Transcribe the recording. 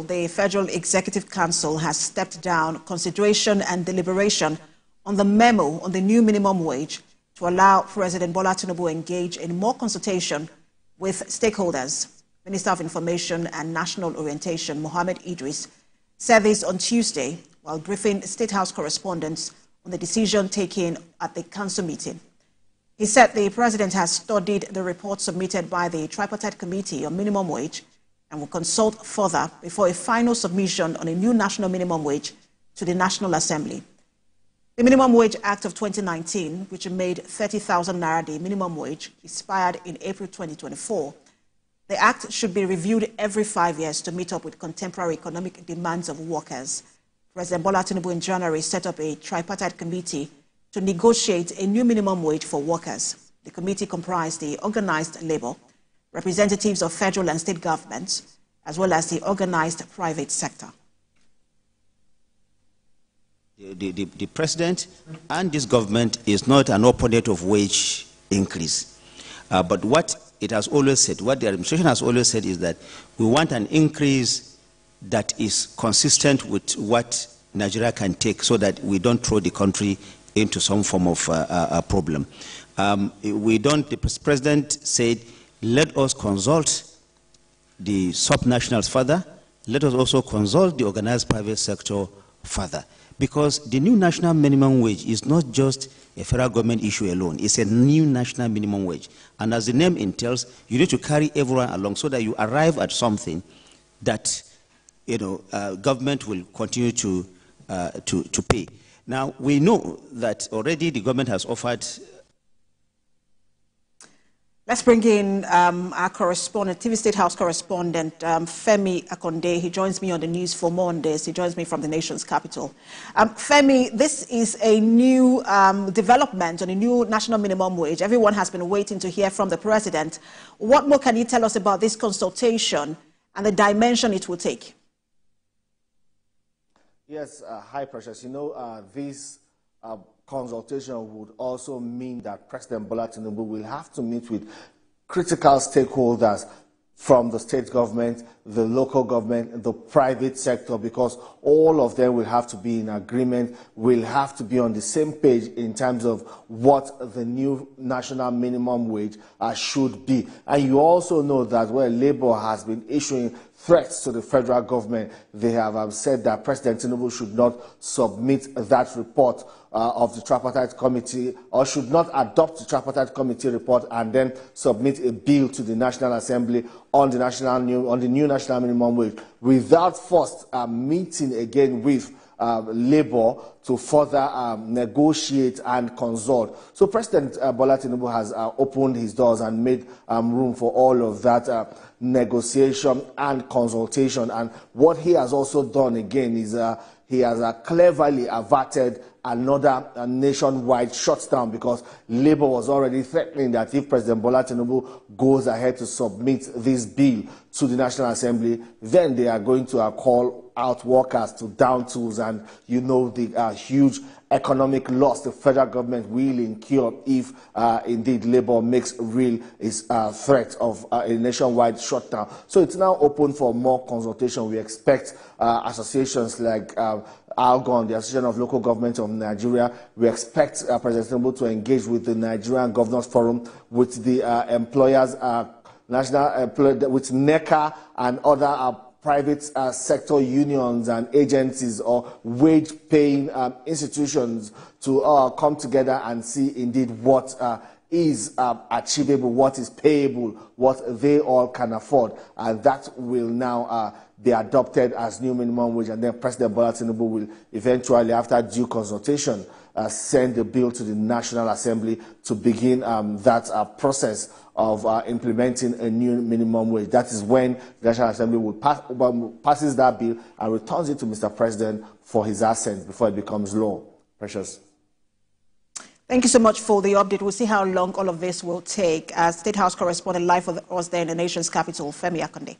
The Federal Executive Council has stepped down consideration and deliberation on the memo on the new minimum wage to allow President Bola Tinubu to engage in more consultation with stakeholders. Minister of Information and National Orientation, Mohammed Idris, said this on Tuesday while briefing State House correspondents on the decision taken at the council meeting. He said the president has studied the report submitted by the Tripartite Committee on minimum wage and will consult further before a final submission on a new national minimum wage to the National Assembly. The Minimum Wage Act of 2019, which made 30,000 naira the minimum wage, expired in April 2024. The act should be reviewed every 5 years to meet up with contemporary economic demands of workers. President Bola Tinubu in January set up a tripartite committee to negotiate a new minimum wage for workers. The committee comprised the organized labor, representatives of federal and state governments, as well as the organized private sector. The president and this government is not an opponent of wage increase. But what it has always said, what the administration has always said is that we want an increase that is consistent with what Nigeria can take so that we don't throw the country into some form of a problem. The president said, let us consult the subnationals further. Let us also consult the organized private sector further. Because the new national minimum wage is not just a federal government issue alone. It's a new national minimum wage. And as the name entails, you need to carry everyone along so that you arrive at something that government will continue to pay. Now, we know that already the government has offered. Let's bring in our correspondent, TV State House correspondent, Femi Akonde. He joins me on the news for more on this. He joins me from the nation's capital. Femi, this is a new development on a new national minimum wage. Everyone has been waiting to hear from the president. What more can you tell us about this consultation and the dimension it will take? Yes, hi, Precious. This consultation would also mean that President Bola Tinubu will have to meet with critical stakeholders from the state government, the local government, the private sector, because all of them will have to be in agreement, will have to be on the same page in terms of what the new national minimum wage should be. And you also know that where Labour has been issuing threats to the federal government, they have said that President Tinubu should not submit that report of the Tripartite Committee, or should not adopt the Tripartite Committee report and then submit a bill to the National Assembly on the new national minimum wage without first meeting again with Labour to further negotiate and consult. So President Bola Tinubu has opened his doors and made room for all of that negotiation and consultation. And what he has also done again is he has cleverly averted another nationwide shutdown, because Labour was already threatening that if President Bola Tinubu goes ahead to submit this bill to the National Assembly, then they are going to call out workers to down tools, and the huge economic loss the federal government will incur if indeed Labour makes real its threat of a nationwide shutdown. So it's now open for more consultation. We expect associations like ALGON, the Association of Local Governments of Nigeria. We expect President Tinubu to engage with the Nigerian Governors Forum, with the employers, with NECA and other private sector unions and agencies or wage-paying institutions to come together and see indeed what is achievable, what is payable, what they all can afford. And that will now be adopted as new minimum wage. And then President Bola Tinubu will eventually, after due consultation, send the bill to the National Assembly to begin that process of implementing a new minimum wage. That is when the National Assembly will passes that bill and returns it to Mr. President for his assent before it becomes law. Precious. Thank you so much for the update. We'll see how long all of this will take. State House correspondent live for us there in the nation's capital, Femi Akonde.